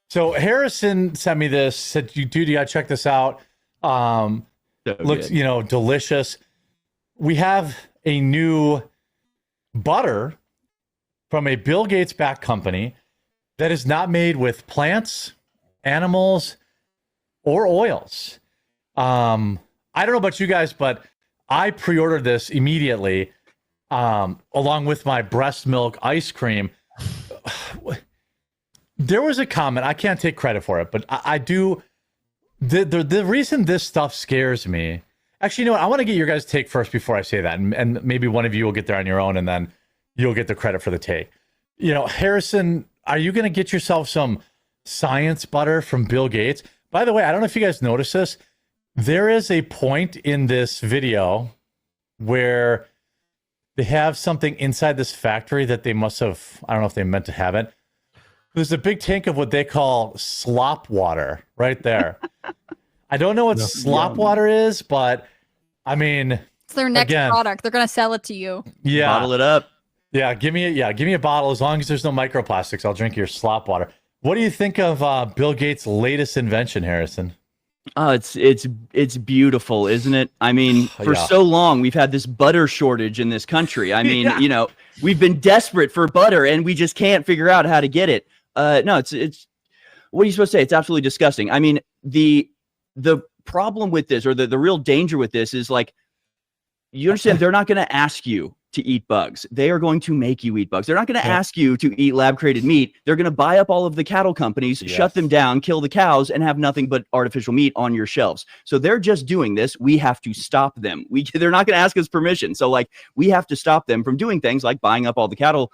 So Harrison sent me this, said, you gotta check this out. Looks, good. delicious. We have a new butter from a Bill Gates backed company that is not made with plants, animals, or oils. I don't know about you guys, but I pre-ordered this immediately, along with my breast milk ice cream. There was a comment, I can't take credit for it, but I do. The reason this stuff scares me, actually, you know what? I want to get your guys' take first before I say that, and maybe one of you will get there on your own, and then you'll get the credit for the take. Harrison, are you going to get yourself some science butter from Bill Gates? By the way, I don't know if you guys noticed this. There is a point in this video where they have something inside this factory that they must have, I don't know if they meant to have it. There's a big tank of what they call slop water right there. I don't know what slop water is, but I mean, it's their next product. They're going to sell it to you. Yeah. Bottle it up. Yeah, give me a bottle. As long as there's no microplastics, I'll drink your slop water. What do you think of Bill Gates' latest invention, Harrison? Oh, it's beautiful, isn't it? I mean, for so long we've had this butter shortage in this country. I mean, we've been desperate for butter and we just can't figure out how to get it. No, it's what are you supposed to say? It's absolutely disgusting. I mean, the problem with this, or the real danger with this, is like, you understand, they're not going to ask you to eat bugs. They are going to make you eat bugs. They're not going to ask you to eat lab-created meat. They're going to buy up all of the cattle companies, shut them down, kill the cows, and have nothing but artificial meat on your shelves. So they're just doing this. We have to stop them. They're not going to ask us permission. So like, we have to stop them from doing things like buying up all the cattle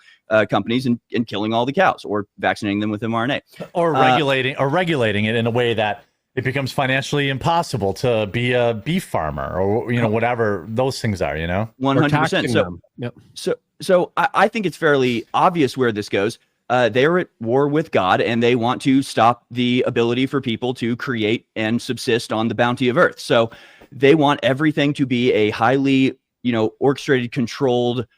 companies and killing all the cows, or vaccinating them with mRNA, or regulating it in a way that it becomes financially impossible to be a beef farmer, or whatever those things are. 100%. So I think it's fairly obvious where this goes. They're at war with God, and they want to stop the ability for people to create and subsist on the bounty of Earth. So they want everything to be a highly, orchestrated, controlled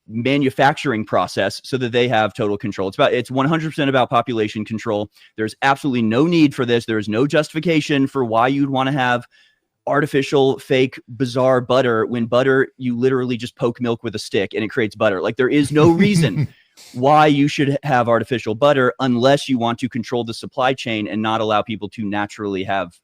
manufacturing process, so that they have total control. It's 100% about population control. There's absolutely no need for this. There is no justification for why you'd want to have artificial, fake, bizarre butter, when butter, you literally just poke milk with a stick and it creates butter. Like, there is no reason why you should have artificial butter, unless you want to control the supply chain and not allow people to naturally have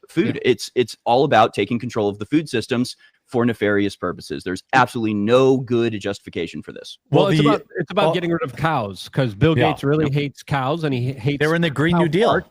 food. It's all about taking control of the food systems for nefarious purposes. There's absolutely no good justification for this. Well, it's about getting rid of cows, because Bill Gates really hates cows, and he hates. They're in the Green New Deal.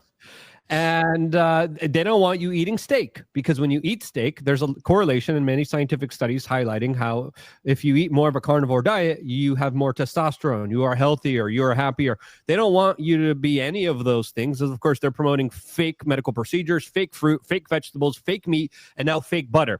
And they don't want you eating steak, because when you eat steak, there's a correlation in many scientific studies highlighting how if you eat more of a carnivore diet, you have more testosterone, you are healthier, you are happier. They don't want you to be any of those things. Of course, they're promoting fake medical procedures, fake fruit, fake vegetables, fake meat, and now fake butter.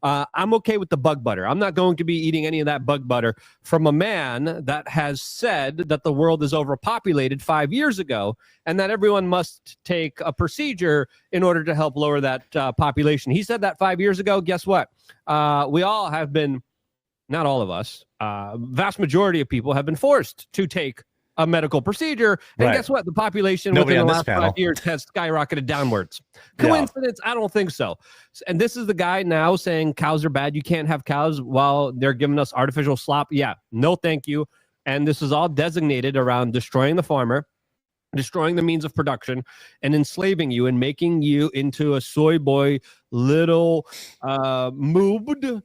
I'm okay with the bug butter. I'm not going to be eating any of that bug butter from a man that has said that the world is overpopulated 5 years ago, and that everyone must take a procedure in order to help lower that population. He said that 5 years ago. Guess what? We all have been, not all of us, vast majority of people have been forced to take a medical procedure, and guess what? The population within the last 5 years has skyrocketed downwards. Coincidence? I don't think so. And this is the guy now saying cows are bad. You can't have cows while they're giving us artificial slop. Yeah, no thank you. And this is all designated around destroying the farmer, destroying the means of production, and enslaving you and making you into a soy boy, little moobed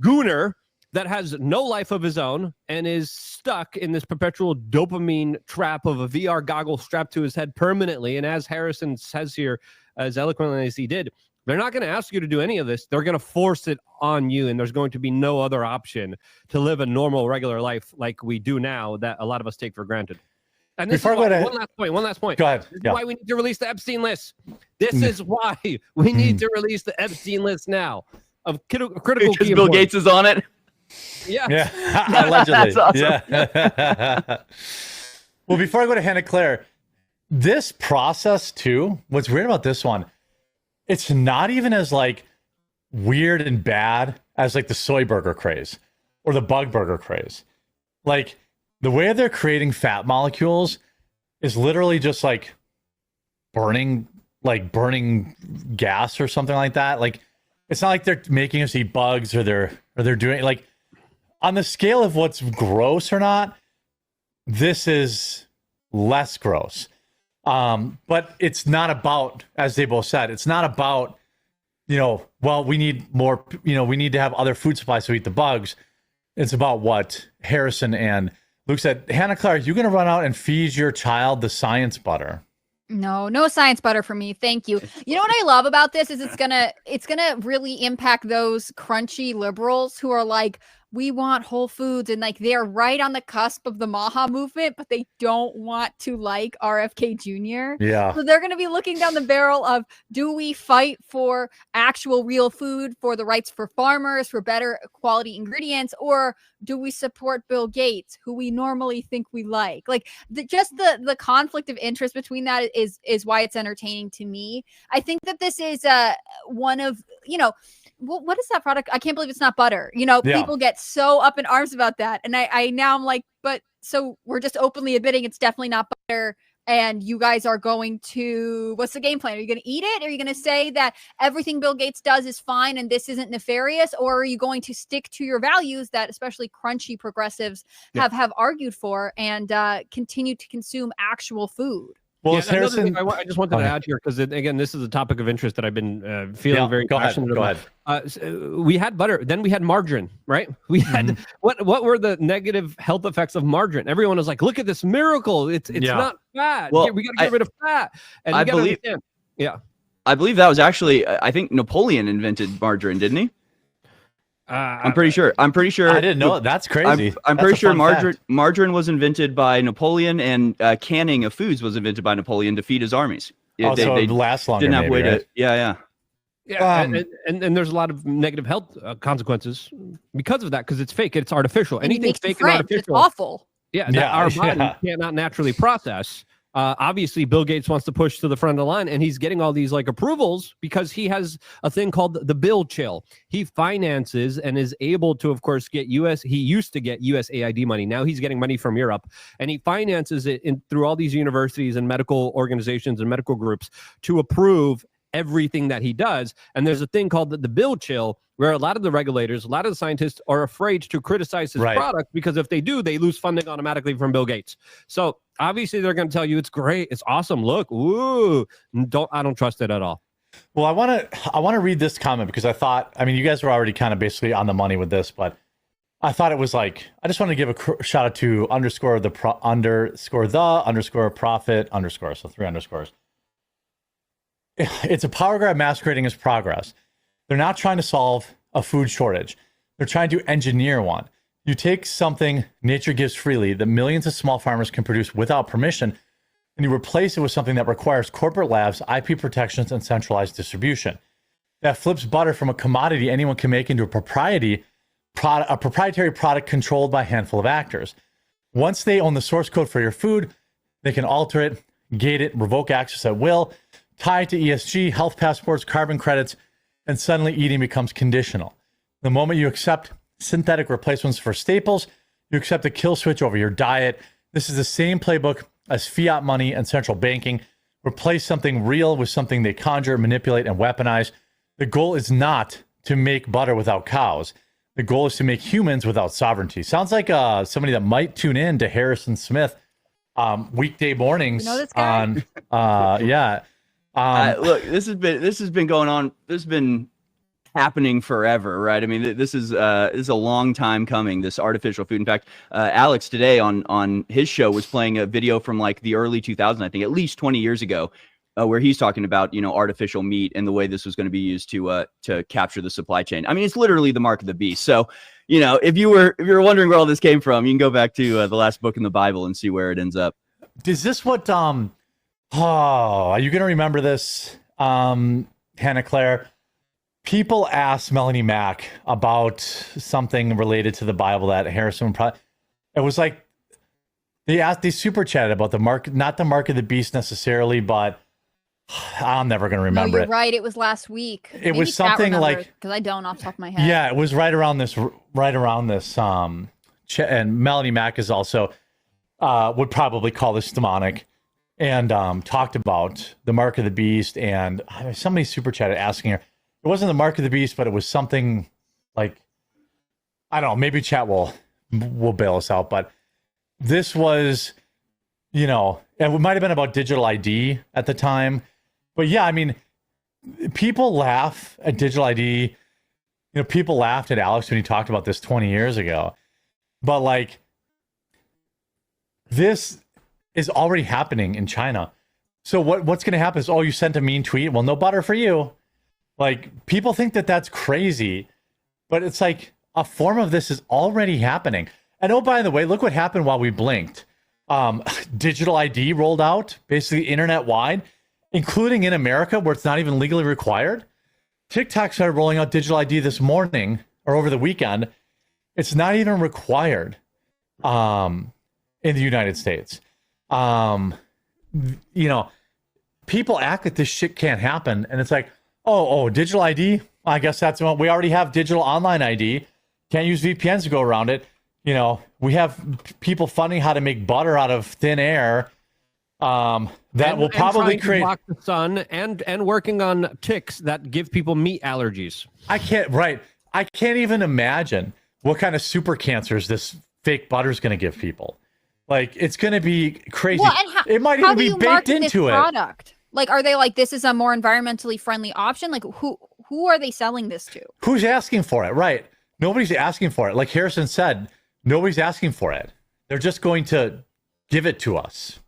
gooner that has no life of his own and is stuck in this perpetual dopamine trap of a VR goggle strapped to his head permanently. And as Harrison says here, as eloquently as he did, they're not going to ask you to do any of this. They're going to force it on you, and there's going to be no other option to live a normal, regular life like we do now that a lot of us take for granted. And this is why, one last point. Go ahead. This is why we need to release the Epstein list. This is why we need to release the Epstein list now of critical because Bill Gates is on it. Yeah. Allegedly. That's awesome. Yeah. Well, before I go to Hannah Claire, this process too, what's weird about this one, it's not even as like weird and bad as like the soy burger craze or the bug burger craze. Like, the way they're creating fat molecules is literally just like burning gas or something like that. Like, it's not like they're making us eat bugs or they're doing like, on the scale of what's gross or not, this is less gross. But it's not about, as they both said, it's not about, well, we need more, we need to have other food supplies to eat the bugs. It's about what Harrison and Luke said. Hannah Claire, are you going to run out and feed your child the science butter? No science butter for me. Thank you. You know what I love about this is it's gonna really impact those crunchy liberals who are like, we want whole foods, and like they're right on the cusp of the Maha movement, but they don't want to like RFK Jr. Yeah. So they're going to be looking down the barrel of, do we fight for actual real food, for the rights for farmers, for better quality ingredients, or do we support Bill Gates, who we normally think we like? Like the conflict of interest between that is why it's entertaining to me. I think that this is one of, what is that product? I can't believe it's not butter. People get so up in arms about that. And I now I'm like, but so we're just openly admitting it's definitely not butter. And you guys are going to, what's the game plan? Are you going to eat it? Are you going to say that everything Bill Gates does is fine and this isn't nefarious? Or are you going to stick to your values that especially crunchy progressives have argued for and continue to consume actual food? Well, Harrison, I just wanted to add here, because again, this is a topic of interest that I've been feeling very passionate about. So we had butter, then we had margarine, right? We had what were the negative health effects of margarine? Everyone was like, "Look at this miracle! It's not fat. Well, we got to get rid of fat." And I believe, I believe that was actually, I think Napoleon invented margarine, didn't he? I'm pretty sure. I didn't know. That's crazy. I'm pretty sure margarine was invented by Napoleon, and canning of foods was invented by Napoleon to feed his armies. So it lasts longer. Didn't have way right? to. Yeah. And there's a lot of negative health consequences because of that, because it's fake. It's artificial. Anything fake and artificial. It's awful. That our body cannot naturally process. Obviously, Bill Gates wants to push to the front of the line, and he's getting all these like approvals because he has a thing called the Bill Chill. He finances and is able to, of course, get He used to get USAID money. Now he's getting money from Europe, and he finances it through all these universities and medical organizations and medical groups to approve everything that he does. And there's a thing called the Bill Chill, where a lot of the regulators, a lot of the scientists are afraid to criticize his product, because if they do, they lose funding automatically from Bill Gates. So obviously they're going to tell you it's great, it's awesome, look, ooh, I don't trust it at all. Well, I want to read this comment, because I thought, you guys were already kind of basically on the money with this, but I thought it was like, I just want to give a shout out to _profit_, so 3 underscores. It's a power grab masquerading as progress. They're not trying to solve a food shortage. They're trying to engineer one. You take something nature gives freely that millions of small farmers can produce without permission, and you replace it with something that requires corporate labs, IP protections, and centralized distribution. That flips butter from a commodity anyone can make into a proprietary product controlled by a handful of actors. Once they own the source code for your food, they can alter it, gate it, revoke access at will, tie it to ESG, health passports, carbon credits, and suddenly eating becomes conditional. The moment you accept synthetic replacements for staples, you accept a kill switch over your diet. This is the same playbook as fiat money and central banking. Replace something real with something they conjure, manipulate, and weaponize. The goal is not to make butter without cows. The goal is to make humans without sovereignty. Sounds like somebody that might tune in to Harrison Smith weekday mornings. You know this guy? Look, this has been going on. This has been happening forever, right? I mean, this is a long time coming, this artificial food. In fact, Alex today on his show was playing a video from like the early 2000s, I think, at least 20 years ago, where he's talking about, artificial meat and the way this was going to be used to capture the supply chain. I mean, it's literally the mark of the beast. So, if you were wondering where all this came from, you can go back to the last book in the Bible and see where it ends up. Is this what are you going to remember this, Hannah Claire? People asked Melanie Mack about something related to the Bible that Harrison it was like they super chatted about the mark, not the mark of the beast necessarily, but I'm never going to remember it. Right, it was last week. It was something like, because I don't off the top of my head. Yeah, it was right around this. And Melanie Mack is also would probably call this demonic. and talked about the mark of the beast, and somebody super chatted asking her. It wasn't the mark of the beast, but it was something like, I don't know, maybe chat will bail us out, but this was, you know, it might have been about digital ID at the time. But yeah, I mean, people laugh at digital ID. You know, people laughed at Alex when he talked about this 20 years ago. But like, this is already happening in China. So what's going to happen is, oh, you sent a mean tweet. Well, no butter for you. Like, people think that that's crazy, but it's like a form of this is already happening. And oh, by the way, look what happened while we blinked. Digital ID rolled out, basically internet wide, including in America where it's not even legally required. TikTok started rolling out digital ID this morning or over the weekend. It's not even required in the United States. You know, people act like this shit can't happen, and it's like, oh, digital ID. I guess that's what we already have. Digital online ID. Can't use VPNs to go around it. You know, we have people funding how to make butter out of thin air. That will probably create block the sun and working on ticks that give people meat allergies. I can't even imagine what kind of super cancers this fake butter is going to give people. Like, it's going to be crazy. Well, and it might even be baked into it. Product? Like, are they like, this is a more environmentally friendly option? Like, who are they selling this to? Who's asking for it? Right. Nobody's asking for it. Like Harrison said, nobody's asking for it. They're just going to give it to us.